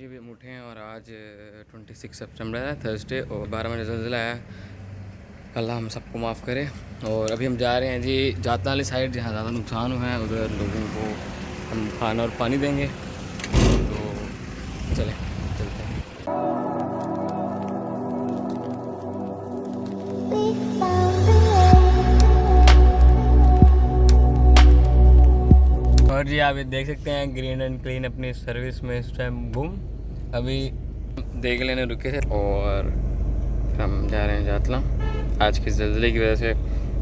भी हम उठे हैं और आज 26 सितंबर है, थर्सडे, और 12 बजे ज़लज़ला है। अल्लाह हम सबको माफ़ करे। और अभी हम जा रहे हैं जी जातला वाली साइड, जहाँ ज़्यादा नुकसान हुआ है, उधर लोगों को हम खाना और पानी देंगे। तो चलें, चलते हैं। और जी आप ये देख सकते हैं ग्रीन एंड क्लीन अपनी सर्विस में इस टाइम घूम अभी देख लेने रुके थे और हम जा रहे हैं जातला। आज के ज़लज़ले की वजह से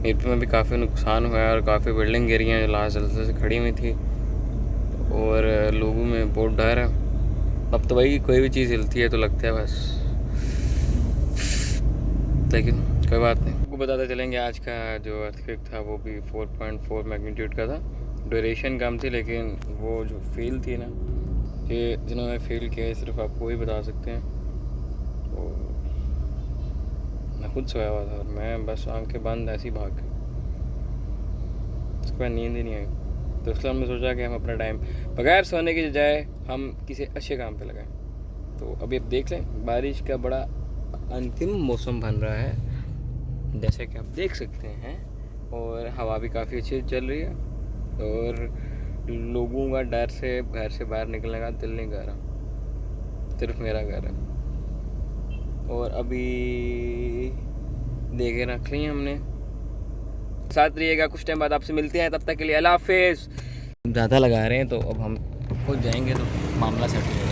मीरपुर में भी काफ़ी नुकसान हुआ है और काफ़ी बिल्डिंग गिरी हैं जो लास्ट ज़लज़ले से खड़ी हुई थी और लोगों में बहुत डर है। अब तो भाई कोई भी चीज़ हिलती है तो लगता है बस, लेकिन कोई बात नहीं। आपको बताते चलेंगे आज का जो अर्थक्वेक था वो भी 4.4 मैग्नीट्यूड का था। ड्यूरेशन कम थी, लेकिन वो जो फील थी ना, कि जिन्होंने फील किया सिर्फ आपको वही बता सकते हैं। तो मैं खुद सोया हुआ था और मैं बस आंखें बंद ऐसी भाग गई, उसके बाद नींद ही नहीं आई। तो इसलिए हमने सोचा कि हम अपना टाइम बगैर सोने की बजाय हम किसी अच्छे काम पे लगाएं। तो अभी आप देख लें, बारिश का बड़ा अंतिम मौसम बन रहा है जैसे कि आप देख सकते हैं, और हवा भी काफ़ी अच्छी चल रही है और लोगों का डर से घर से बाहर निकलने का दिल नहीं कर रहा, सिर्फ मेरा घर है। और अभी देखे रख ली हमने, साथ रहिएगा, कुछ टाइम बाद आपसे मिलते हैं, तब तक के लिए अल्लाह हाफिज़। ज़्यादा लगा रहे हैं तो अब हम खुद जाएंगे तो मामला सेट हो जाएगा।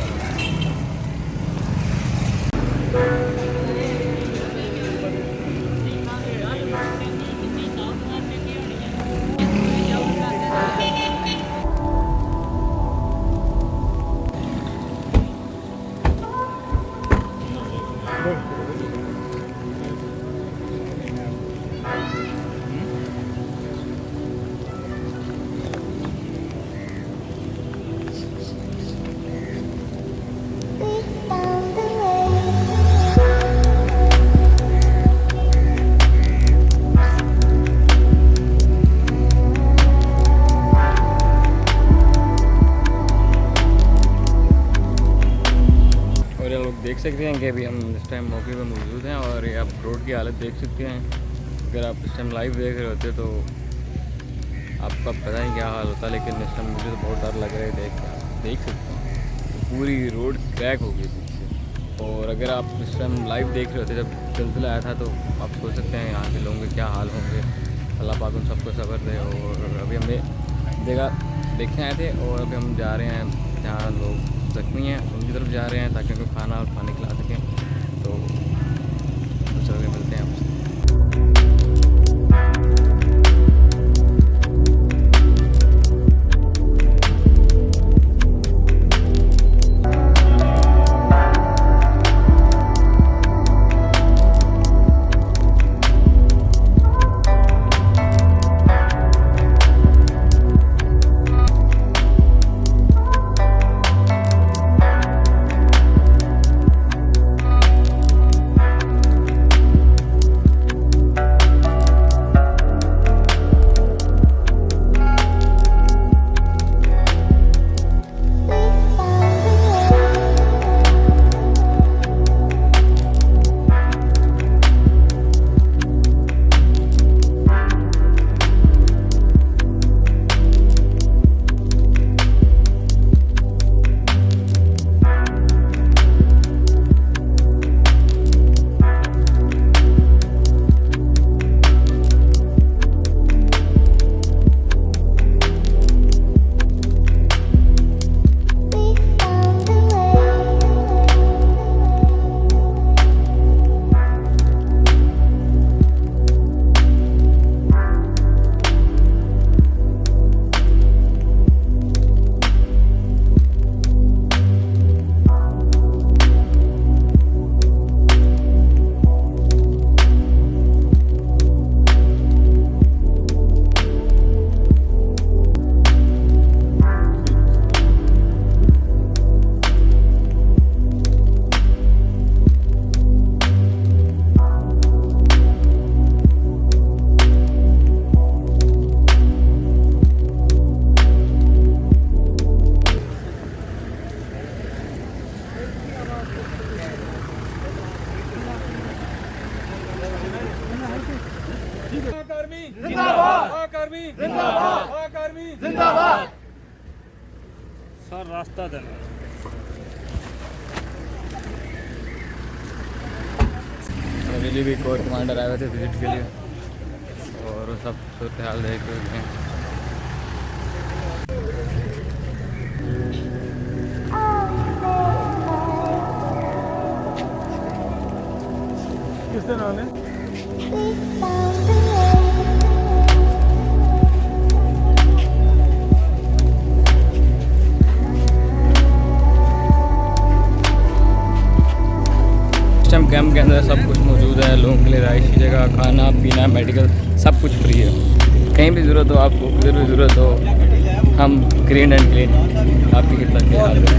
देख सकते हैं कि अभी हम इस टाइम मौके पर मौजूद हैं और ये आप रोड की हालत देख सकते हैं। अगर आप इस टाइम लाइव देख रहे होते तो आपका पता नहीं क्या हाल होता, लेकिन इस टाइम मुझे तो बहुत डर लग रहा है देख के। आप देख सकते हैं पूरी रोड क्रैक हो गई पीछे। और अगर आप इस टाइम लाइव देख रहे होते जब ज़लज़ला आया था तो आप सोच सकते हैं यहाँ के लोगों के क्या हाल होंगे। अल्लाह पाक उन सबको सब्र दे। और अभी हमने देखने आए थे और अभी हम जा रहे हैं जहाँ लोग ज़ख्मी हैं उनकी तरफ जा रहे हैं ताकि उनको खाना और पानी खिला सकें। तो चलिए मिलते हैं आपसे। जिंदाबाद। सर रास्ता देना। अभी भी कोर कमांडर आए हुए थे विजिट के लिए और सब सूरत हाल देख रहे हैं। किस दिन आने? कैंप के अंदर सब कुछ मौजूद है। लोगों के लिए रहायशी जगह, खाना पीना, मेडिकल सब कुछ फ्री है। कहीं भी ज़रूरत हो आपको, किधर भी ज़रूरत हो, हम ग्रीन एंड क्लीन आपकी खिदमत में हाजिर हैं।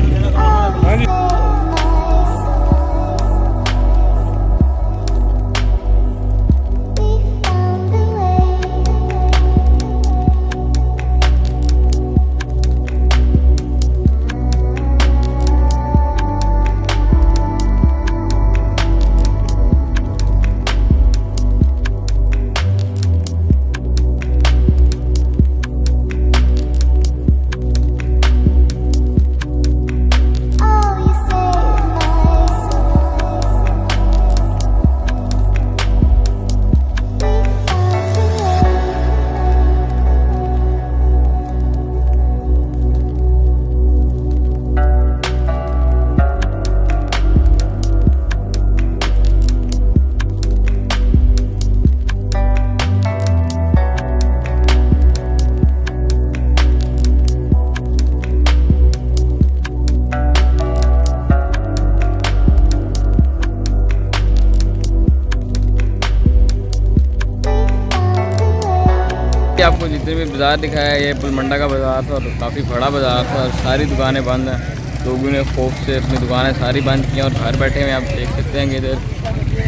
आपको जितने भी बाज़ार दिखाया है, ये पुलमंडा का बाज़ार था और काफ़ी बड़ा बाज़ार था। सारी दुकानें बंद हैं, लोगों ने खौफ से अपनी दुकानें सारी बंद की हैं और घर बैठे हुए आप देख सकते हैं कि इधर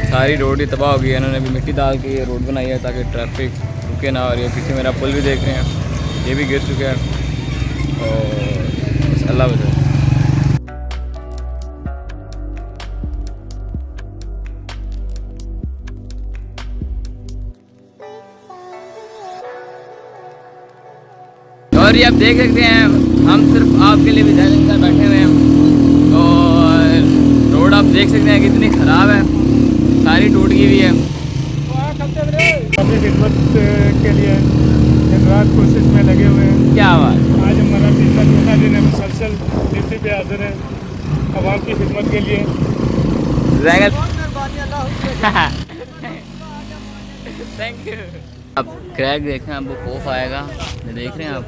सारी रोड ही तबाह हो गई है। इन्होंने भी मिट्टी डाल के ये रोड बनाई है ताकि ट्रैफिक रुके ना। और ये पीछे मेरा पुल भी देख रहे हैं, ये भी गिर चुका है और अल्लाह बचाए। और ये आप देख सकते हैं, हम सिर्फ आपके लिए भी कर बैठे हुए हैं और रोड आप देख सकते हैं कितनी ख़राब है, सारी टूट गई हुई है। अपनी खिदमत के लिए दिन रात कोशिश में लगे हुए हैं। क्या बात। आज हमारा पिछला चौथा दिन है, मुसलसल ड्यूटी पे हाजिर है आवाम की खिदमत के लिए। Thank you. अब क्रैक देखें, आपको खौफ आएगा। ये देख रहे हैं आप,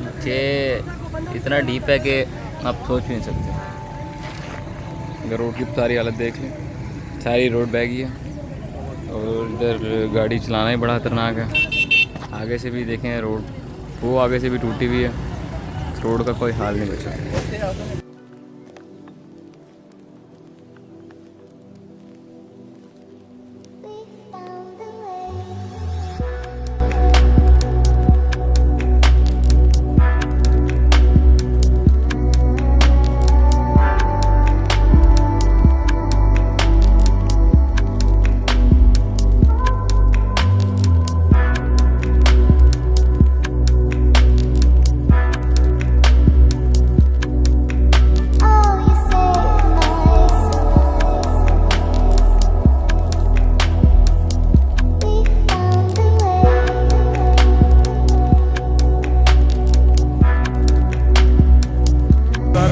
नीचे इतना डीप है कि आप सोच भी नहीं सकते। अगर रोड की सारी हालत देख लें, सारी रोड बहगी है और इधर गाड़ी चलाना ही बड़ा खतरनाक है। आगे से भी देखें रोड, वो आगे से भी टूटी हुई है। रोड का कोई हाल नहीं बचा।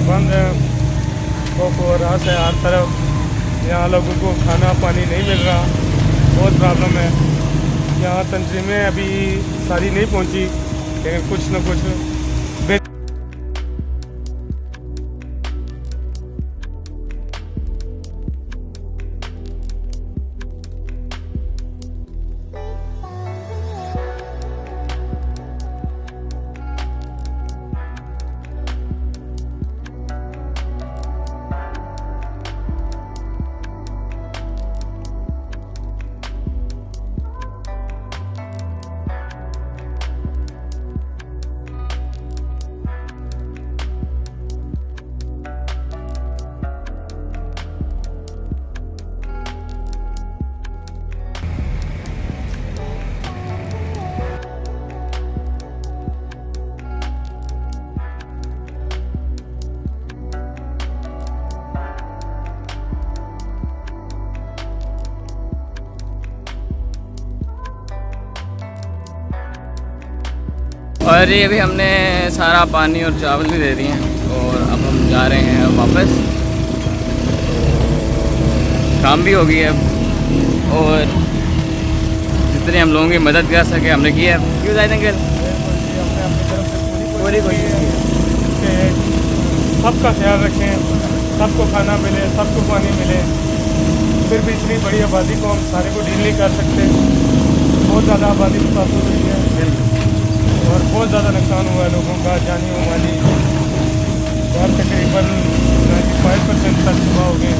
बंद है, खौफ हो रहा है हर तरफ। यहाँ लोगों को खाना पानी नहीं मिल रहा, बहुत प्रॉब्लम है। यहाँ तंजीमें अभी सारी नहीं पहुँची, लेकिन कुछ न कुछ और ये भी हमने सारा पानी और चावल भी दे दिए हैं और अब हम जा रहे हैं वापस। काम भी हो गई है और जितने हम लोगों की मदद कर सके हमने की है। क्यों जाए अंकल? हमने अपनी तरफ से पूरी कोशिश की है कि सबका ख्याल रखें, सबको खाना मिले, सबको पानी मिले। फिर भी इतनी बड़ी आबादी को हम सारे को डील नहीं कर सकते। बहुत ज़्यादा आबादी मुतासर हुई है और बहुत ज़्यादा नुकसान हुआ है लोगों का, जानी व माली। और तकरीबन 95% तक हुआ हो गए।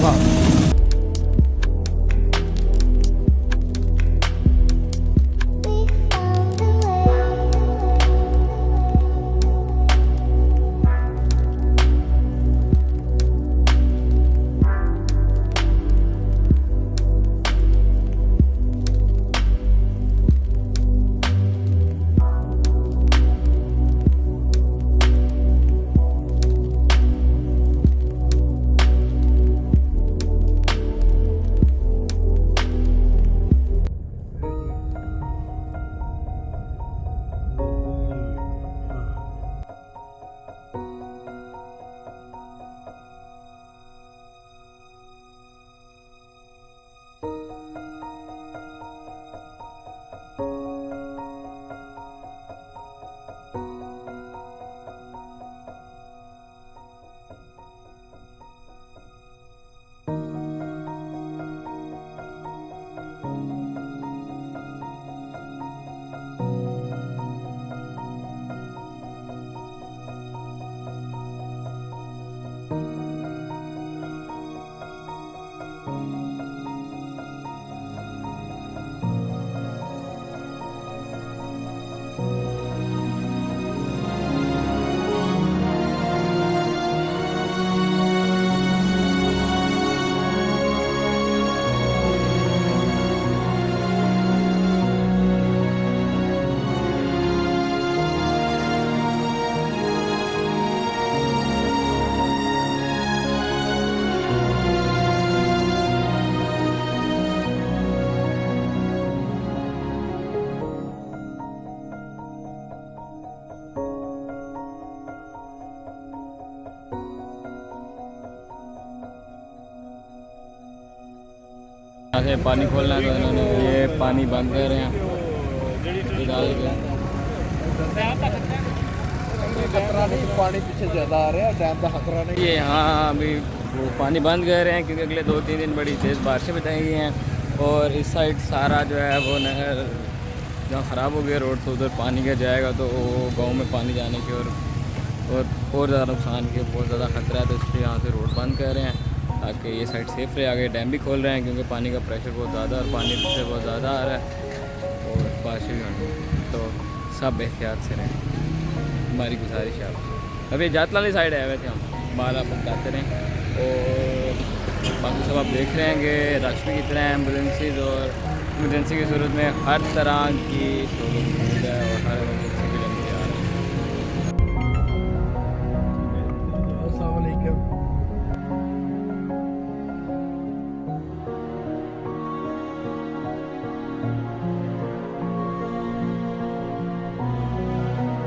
यहाँ से पानी खोलना है तो इन्होंने ये पानी बंद कर रहे हैं। पानी पीछे ज़्यादा आ रहा है, डैम का खतरा नहीं। ये यहाँ अभी वो पानी बंद कर रहे हैं क्योंकि अगले 2-3 दिन बड़ी तेज़ बारिशें बताई गई हैं। और इस साइड सारा जो है वो नहर जहाँ ख़राब हो गया रोड, तो उधर पानी गिर जाएगा तो गांव में पानी जाने की और ज़्यादा नुकसान की बहुत ज़्यादा खतरा है। तो इसलिए यहाँ से रोड बंद कर रहे हैं ताकि ये साइड सेफ रहे। आगे डैम भी खोल रहे हैं क्योंकि पानी का प्रेशर बहुत ज़्यादा और पानी से बहुत ज़्यादा आ रहा है और बारिश भी होनी है, तो सब एहतियात से रहें, हमारी गुजारिश है आपसे। अभी जातला वाली साइड आए हुए थे हम, बाल आप बताते रहें। और बाकी सब आप देख रहे हैं कि रश भी कितना है, एम्बुलेंसेज और इमरजेंसी की सूरत में हर तरह की सहूलत